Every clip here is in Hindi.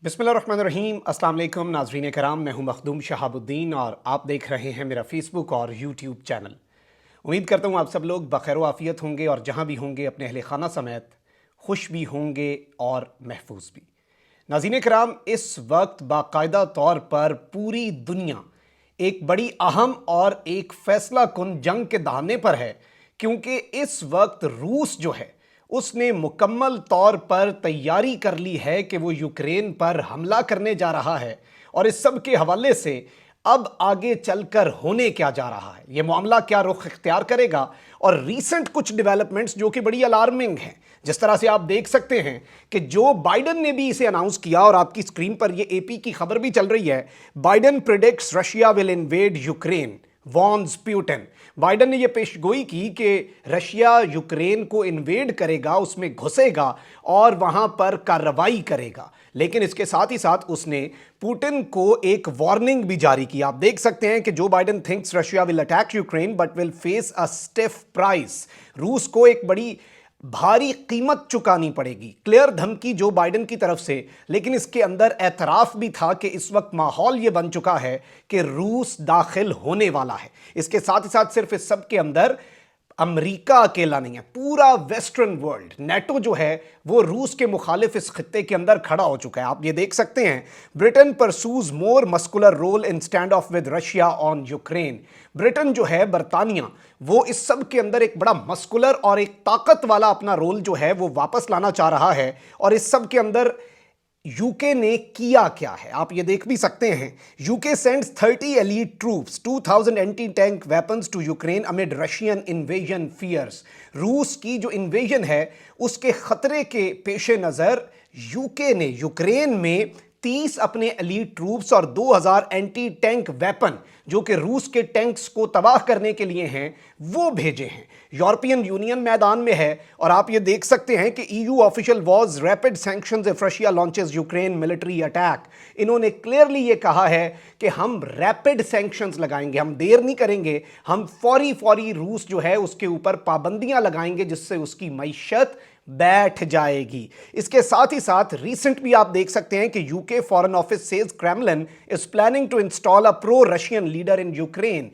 बिस्मिल्लाहिर्रहमानिर्रहीम। अस्सलाम वालेकुम नाज़रीन कराम, मैं हूं मखदूम शहाबुद्दीन और आप देख रहे हैं मेरा फेसबुक और यूट्यूब चैनल। उम्मीद करता हूं आप सब लोग बखैर आफ़ियत होंगे और जहां भी होंगे अपने अहले खाना समेत खुश भी होंगे और महफूज भी। नाज़रीन कराम, इस वक्त बाकायदा तौर पर पूरी दुनिया एक बड़ी अहम और एक फैसला कुन जंग के दहाने पर है, क्योंकि इस वक्त रूस जो है उसने मुकम्मल तौर पर तैयारी कर ली है कि वो यूक्रेन पर हमला करने जा रहा है। और इस सब के हवाले से अब आगे चलकर होने क्या जा रहा है, ये मामला क्या रुख इख्तियार करेगा, और रीसेंट कुछ डेवलपमेंट्स जो कि बड़ी अलार्मिंग हैं। जिस तरह से आप देख सकते हैं कि जो बाइडन ने भी इसे अनाउंस किया, और आपकी स्क्रीन पर ये एपी की खबर भी चल रही है। Biden predicts Russia will invade Ukraine, warns Putin. Biden ने यह पेशगोई की कि रशिया यूक्रेन को इन्वेड करेगा, उसमें घुसेगा और वहां पर कार्रवाई करेगा। लेकिन इसके साथ ही साथ उसने पुतिन को एक वार्निंग भी जारी की। आप देख सकते हैं कि जो Biden thinks Russia will attack Ukraine but will face a stiff price. रूस को एक बड़ी भारी कीमत चुकानी पड़ेगी। क्लियर धमकी जो बाइडन की तरफ से, लेकिन इसके अंदर एतराफ भी था कि इस वक्त माहौल यह बन चुका है कि रूस दाखिल होने वाला है। इसके साथ ही साथ सिर्फ इस सब के अंदर अमेरिका अकेला नहीं है, पूरा वेस्टर्न वर्ल्ड, नेटो जो है वो रूस के मुखालिफ इस खित्ते के अंदर खड़ा हो चुका है। आप ये देख सकते हैं, Britain pursues more muscular role in stand off with Russia on Ukraine. Britain जो है, बरतानिया, वो इस सब के अंदर एक बड़ा मस्कुलर और एक ताकत वाला अपना रोल जो है वो वापस लाना चाह रहा है। और इस सब के अंदर यूके ने किया क्या है आप ये देख भी सकते हैं। UK sends 30 elite troops, 2000 anti tank weapons to Ukraine amid Russian invasion fierce. रूस की जो इन्वेजन है उसके खतरे के पेश नज़र यूके ने यूक्रेन में 30 अपने एलीट ट्रूप्स और 2000 एंटी टैंक वेपन, जो कि रूस के टैंक्स को तबाह करने के लिए हैं, वो भेजे हैं। यूरोपियन यूनियन मैदान में है और आप ये देख सकते हैं कि EU official was rapid sanctions if Russia launches Ukraine military attack. इन्होंने क्लियरली ये कहा है कि हम रैपिड सैंक्शंस लगाएंगे, हम देर नहीं करेंगे, हम फौरी रूस जो है उसके ऊपर पाबंदियां लगाएंगे जिससे उसकी मईशत बैठ जाएगी। इसके साथ ही साथ रीसेंट भी आप देख सकते हैं कि UK foreign office says Kremlin is planning to install a pro Russian leader in Ukraine.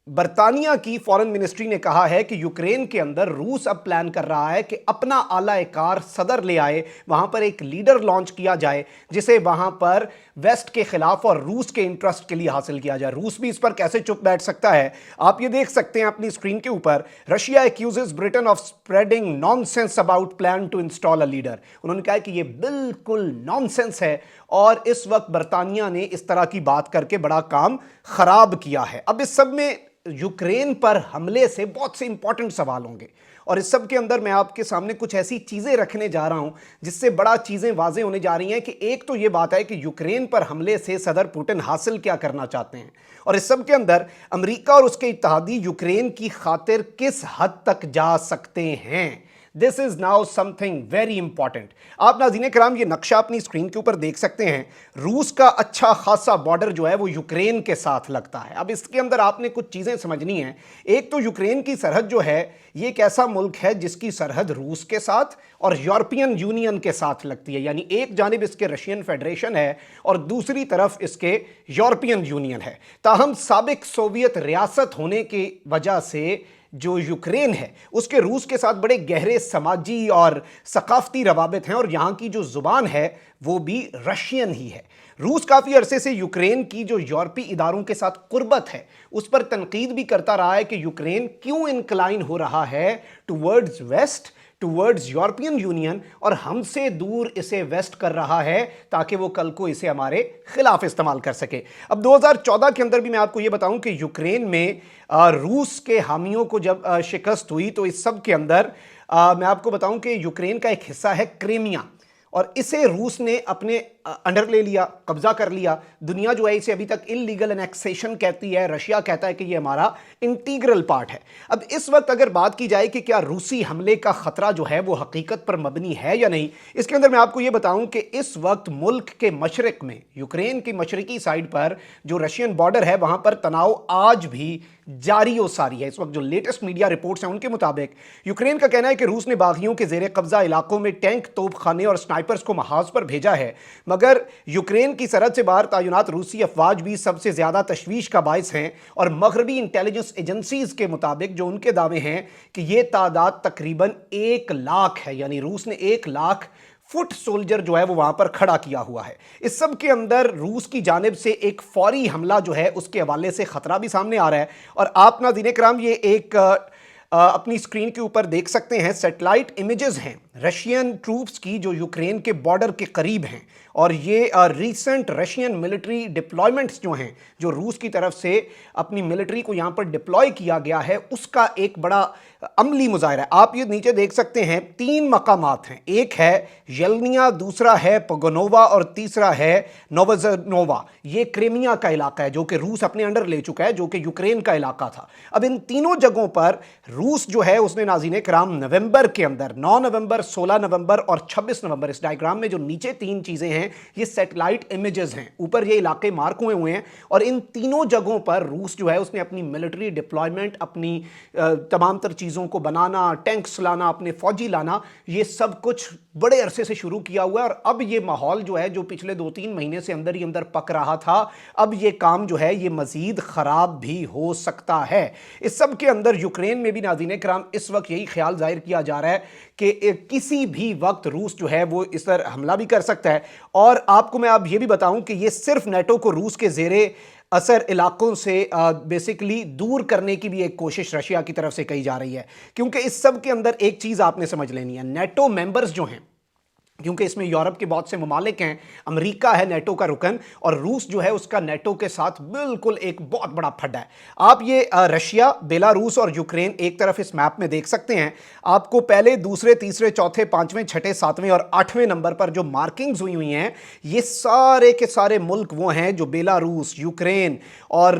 बरतानिया की फॉरेन मिनिस्ट्री ने कहा है कि यूक्रेन के अंदर रूस अब प्लान कर रहा है कि अपना आला-ए-कार सदर ले आए, वहां पर एक लीडर लॉन्च किया जाए जिसे वहां पर वेस्ट के खिलाफ और रूस के इंटरेस्ट के लिए हासिल किया जाए। रूस भी इस पर कैसे चुप बैठ सकता है, आप ये देख सकते हैं अपनी स्क्रीन के ऊपर। Russia accuses Britain of spreading nonsense about plan to install a leader. उन्होंने कहा कि यह बिल्कुल नॉनसेंस है और इस वक्त बरतानिया ने इस तरह की बात करके बड़ा काम खराब किया है। अब इस सब में यूक्रेन पर हमले से बहुत से इंपॉर्टेंट सवाल होंगे और इस सब के अंदर मैं आपके सामने कुछ ऐसी चीजें रखने जा रहा हूं जिससे बड़ा चीजें वाजे होने जा रही हैं कि एक तो यह बात है कि यूक्रेन पर हमले से सदर पुतिन हासिल क्या करना चाहते हैं, और इस सब के अंदर अमेरिका और उसके इत्तेहादी यूक्रेन की खातिर किस हद तक जा सकते हैं। This is now something very important. आप नाज़रीन कराम ये नक्शा अपनी स्क्रीन के ऊपर देख सकते हैं। रूस का अच्छा खासा बॉर्डर जो है वो यूक्रेन के साथ लगता है। अब इसके अंदर आपने कुछ चीजें समझनी हैं। एक तो यूक्रेन की सरहद जो है ये एक ऐसा मुल्क है जिसकी सरहद रूस के साथ और यूरोपियन यूनियन के साथ लगती है, यानी एक जानिब इसके रशियन फेडरेशन है और दूसरी तरफ इसके यूरोपियन यूनियन है। ताहम साबिक सोवियत रियासत होने की वजह से जो यूक्रेन है उसके रूस के साथ बड़े गहरे समाजी और सकाफती रवाबित हैं और यहां की जो जुबान है वो भी रशियन ही है। रूस काफी अरसे से यूक्रेन की जो यूरोपीय इदारों के साथ कुर्बत है उस पर तनकीद भी करता रहा है कि यूक्रेन क्यों इनक्लाइन हो रहा है towards waste, towards European union, और हमसे दूर इसे वेस्ट कर रहा है ताकि वो कल को इसे हमारे खिलाफ इस्तेमाल कर सके। अब 2014 के अंदर भी मैं आपको ये बताऊं कि यूक्रेन में रूस के हामियों को जब शिकस्त हुई तो इस सब के अंदर मैं आपको बताऊं कि यूक्रेन का एक हिस्सा है क्रीमिया और इसे रूस ने अपने अंडर ले लिया, कब्जा कर लिया। दुनिया जो है इसे अभी तक इल्लीगल एनेक्सेशन कहती है, रशिया कहता है कि ये हमारा इंटीग्रल पार्ट है। अब इस वक्त अगर बात की जाए कि क्या रूसी हमले का खतरा जो है वो हकीकत पर मबनी है या नहीं, इसके अंदर मैं आपको ये बताऊं कि इस वक्त मुल्क के मशरिक में, यूक्रेन की मशरकी साइड पर जो रशियन बॉर्डर है वहां पर तनाव आज भी जारी और सारी है। इस वक्त जो लेटेस्ट मीडिया रिपोर्ट्स हैं उनके मुताबिक यूक्रेन का कहना है कि रूस ने बागियों के जेर कब्जा इलाकों में टैंक, तोपखाने और स्नाइपर्स को महाज पर भेजा है, मगर यूक्रेन की सरहद से बाहर तैनात रूसी अफवाज भी सबसे ज्यादा तशवीश का बायस हैं। और मगरबी इंटेलिजेंस एजेंसीज के मुताबिक जो उनके दावे हैं कि यह तादाद तकरीबन 1 लाख है, यानी रूस ने 1 लाख फुट सोल्जर जो है वो वहां पर खड़ा किया हुआ है। इस सब के अंदर रूस की जानिब से एक फौरी हमला जो है उसके हवाले से खतरा भी सामने आ रहा है। और आप नाज़रीन कराम ये एक अपनी स्क्रीन के ऊपर देख सकते हैं, सैटेलाइट इमेजेस हैं रशियन ट्रूप्स की जो यूक्रेन के बॉर्डर के करीब हैं। और ये रीसेंट रशियन मिलिट्री डिप्लॉयमेंट्स जो हैं, जो रूस की तरफ से अपनी मिलिट्री को यहाँ पर डिप्लॉय किया गया है, उसका एक बड़ा अमली मुजाहिरा है। आप ये नीचे देख सकते हैं 3 मकामात हैं, एक है येलनिया, दूसरा है पोगोनोवा और तीसरा है नोवोजनोवा। ये क्रीमिया का इलाका है जो कि रूस अपने अंडर ले चुका है, जो कि यूक्रेन का इलाका था। अब इन तीनों जगहों पर रूस जो है उसने नाज़रीन कराम नवंबर के अंदर 9 नवंबर, 16 नवंबर और 26 नवंबर, इस डायग्राम में जो नीचे 3 चीजें हैं ये सैटेलाइट इमेजेस हैं, ऊपर ये इलाके मार्क हुए हैं। और इन तीनों जगहों पर रूस जो है उसने अपनी मिलिट्री डिप्लॉयमेंट, अपनी तमाम तर चीज़ों को बनाना, टैंक्स लाना, अपने फौजी लाना, ये सब कुछ बड़े अरसे से शुरू किया हुआ है। और अब ये माहौल जो है, जो पिछले 2-3 महीने से अंदर ही अंदर पक रहा था, अब ये काम जो है ये मजीद खराब भी हो सकता है। इस सब के अंदर यूक्रेन में भी नाज़रीन कराम इस वक्त यही ख्याल जाहिर किया जा रहा है कि किसी भी वक्त रूस जो है वो इस पर हमला भी कर सकता है। और आपको मैं अब ये भी बताऊं कि ये सिर्फ नेटो को रूस के जेरे असर इलाकों से बेसिकली दूर करने की भी एक कोशिश रशिया की तरफ से की जा रही है। क्योंकि इस सब के अंदर एक चीज आपने समझ लेनी है, नेटो मेंबर्स जो हैं, क्योंकि इसमें यूरोप के बहुत से ममालिक हैं, अमेरिका है नेटो का रुकन, और रूस जो है उसका नेटो के साथ बिल्कुल एक बहुत बड़ा फड्डा है। आप ये रशिया, बेलारूस और यूक्रेन एक तरफ इस मैप में देख सकते हैं। आपको पहले, दूसरे, तीसरे, चौथे, 5वें, 6ठे, 7वें और 8वें नंबर पर जो मार्किंग्स हुई हुई हैं, ये सारे के सारे मुल्क वो हैं जो बेलारूस, यूक्रेन और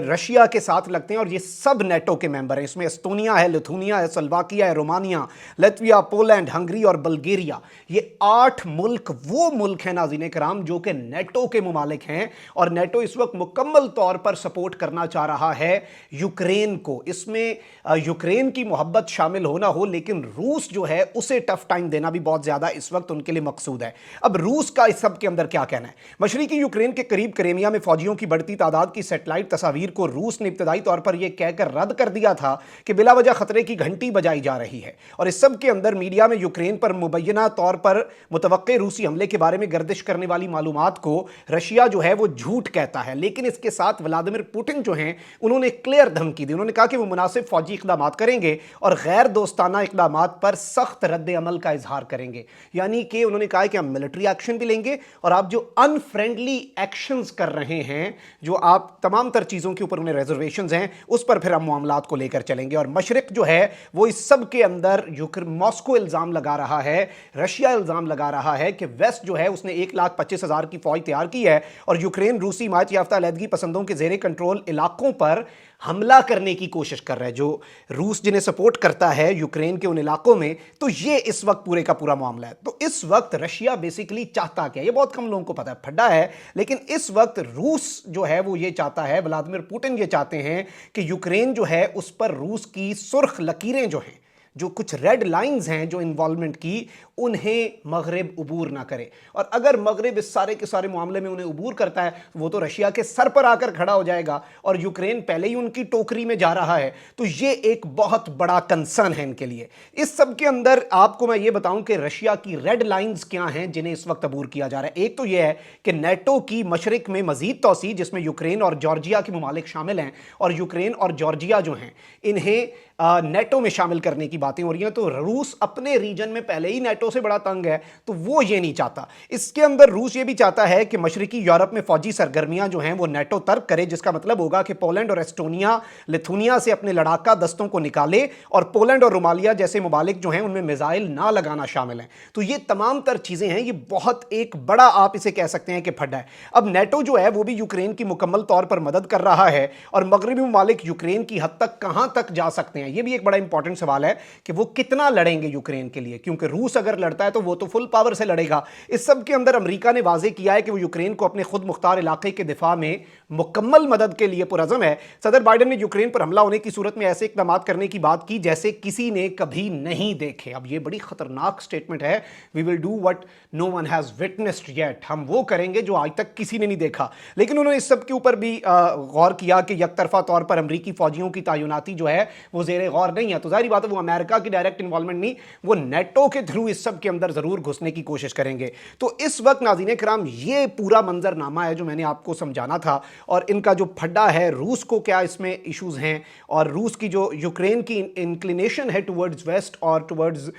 रशिया के साथ लगते हैं, और ये सब नेटो के मेंबर हैं। इसमें एस्टोनिया है, लिथुनिया है, स्लोवाकिया है, रोमानिया, लतविया, पोलैंड, हंगरी और बल्गेरिया। ये 8 मुल्क वो मुल्क हैं नाज़रीन कराम जो कि नेटो के मुमालिक हैं। और नेटो इस वक्त मुकम्मल तौर पर सपोर्ट करना चाह रहा है यूक्रेन को। इसमें यूक्रेन की मोहब्बत शामिल होना हो, लेकिन रूस जो है उसे टफ टाइम देना भी बहुत ज्यादा इस वक्त उनके लिए मकसूद है। अब रूस का इस सब के अंदर क्या कहना है? मशरिकी यूक्रेन के करीब क्रेमिया में फौजियों की बढ़ती तादाद की सैटेलाइट तस्वीर को रूस ने इब्तदाई तौर पर यह कहकर रद्द कर दिया था कि बिला वजह खतरे की घंटी बजाई जा रही है। और इस सब के अंदर मीडिया में यूक्रेन पर मुबैना तौर पर मुतवक्के रूसी हमले के बारे में गर्दिश करने वाली मालूमात को रशिया जो है वो झूठ कहता है। लेकिन इसके साथ व्लादिमीर पुतिन जो हैं उन्होंने क्लियर धमकी दी। उन्होंने कहा कि वो मुनासिब फौजी इकदाम करेंगे और गैर दोस्ताना इकदाम पर सख्त रद्द अमल का इजहार करेंगे। यानी कि उन्होंने कहा कि हम मिलिट्री एक्शन भी लेंगे, और आप जो अनफ्रेंडली एक्शंस कर रहे हैं, जो आप तमाम तर चीज़ों के ऊपर उन्हें रिजर्वेशंस हैं, उस पर फिर हम मामलात को लेकर चलेंगे। और मशरिक जो है वो इस सब के अंदर मॉस्को इल्ज़ाम लगा रहा है, रशिया इल्ज़ाम लगा रहा है कि वेस्ट जो है उसने 1,25,000 की फौज तैयार की है और यूक्रेन रूसी हिमायत याफ्ता अलहदगी पसंदों के जेरे कंट्रोल इलाकों पर हमला करने की कोशिश कर रहा है, जो रूस जिन्हें सपोर्ट करता है यूक्रेन के उन इलाकों में। तो ये इस वक्त पूरे का पूरा मामला है। तो इस वक्त रशिया बेसिकली चाहता क्या, ये बहुत कम लोगों को पता है, फड्डा है। लेकिन इस वक्त रूस जो है वो ये चाहता है, व्लादिमीर पुतिन ये चाहते हैं कि यूक्रेन जो है उस पर रूस की सुर्ख लकीरें जो हैं, जो कुछ रेड लाइंस हैं जो इन्वॉल्वमेंट की, उन्हें मगरब अबूर ना करे। और अगर मगरब इस सारे के सारे मामले में उन्हें अबूर करता है, वो तो रशिया के सर पर आकर खड़ा हो जाएगा, और यूक्रेन पहले ही उनकी टोकरी में जा रहा है। तो ये एक बहुत बड़ा कंसर्न है इनके लिए। इस सब के अंदर आपको मैं ये बताऊं कि रशिया की रेड लाइंस क्या हैं जिन्हें इस वक्त अबूर किया जा रहा है। एक तो यह है कि नेटो की मशरिक में मजीद तोसी, जिसमें यूक्रेन और जॉर्जिया के ममालिक शामिल हैं, और यूक्रेन और जॉर्जिया जो हैं इन्हें नेटो में शामिल करने की बातें हो रही हैं। तो रूस अपने रीजन में पहले ही नेटो से बड़ा तंग है, तो वो ये नहीं चाहता। इसके अंदर रूस ये भी चाहता है कि मशरिकी यूरोप में फौजी सरगर्मियां जो हैं वो नेटो तर्क करे, जिसका मतलब होगा कि पोलैंड और एस्टोनिया, लिथुनिया से अपने लड़ाका दस्तों को निकाले, और पोलैंड और रोमालिया जैसे ममालिक जो हैं उनमें मिसाइल ना लगाना शामिल है। तो ये तमाम तर चीजें हैं, ये बहुत एक बड़ा, आप इसे कह सकते हैं कि फड्डा है। अब नेटो जो है वो भी यूक्रेन की मुकम्मल तौर पर मदद कर रहा है, और मगरबी ममालिक यूक्रेन की हद तक कहां तक जा सकते हैं ये भी एक बड़ा इंपॉर्टेंट सवाल है कि वो कितना लड़ेंगे यूक्रेन के लिए, क्योंकि रूस अगर लड़ता है तो वो तो फुल पावर से लड़ेगा। इस सब के अंदर अमेरिका ने वाजे किया है कि वो यूक्रेन को अपने खुद मुख्तार इलाके के दिफा में मुकम्मल मदद के लिए पुरज़म है। सदर बाइडन ने यूक्रेन पर हमला होने की सूरत में ऐसे इकदाम करने की बात की जैसे किसी ने कभी नहीं देखे। अब ये बड़ी खतरनाक स्टेटमेंट है। We will do what no one has witnessed yet, हम वो करेंगे जो आज तक किसी ने नहीं देखा। लेकिन उन्होंने इस सब के ऊपर भी गौर किया कि यकतरफा तौर पर अमरीकी फौजियों की तैनाती जो है वो जेर गौर नहीं है। तो जाहिर बात है वो अमेरिका की डायरेक्ट इन्वॉल्वमेंट नहीं, वो नेटो के थ्रू इस सब के अंदर जरूर घुसने की कोशिश करेंगे। तो इस वक्त नाज़रीन किराम ये पूरा मंजरनामा है जो मैंने आपको समझाना था, और इनका जो फड्डा है, रूस को क्या इसमें इश्यूज हैं, और रूस की जो यूक्रेन की इंक्लिनेशन है टुवर्ड्स वेस्ट और towards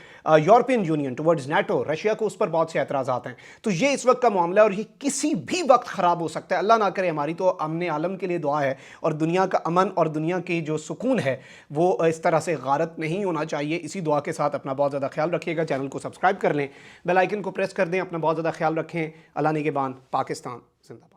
European union, towards NATO, Russia को उस पर बहुत से एतराज़ात हैं। तो ये इस वक्त का मामला है और ये किसी भी वक्त ख़राब हो सकता है। अल्लाह ना करे, हमारी तो अमन आलम के लिए दुआ है, और दुनिया का अमन और दुनिया की जो सुकून है वो इस तरह से गारत नहीं होना चाहिए। इसी दुआ के साथ अपना बहुत ज़्यादा ख्याल रखिएगा। चैनल को सब्सक्राइब कर लें, बेल आइकन को प्रेस कर दें। अपना बहुत ज़्यादा ख्याल रखें। अल्लाह निगहबान। पाकिस्तान जिंदाबाद।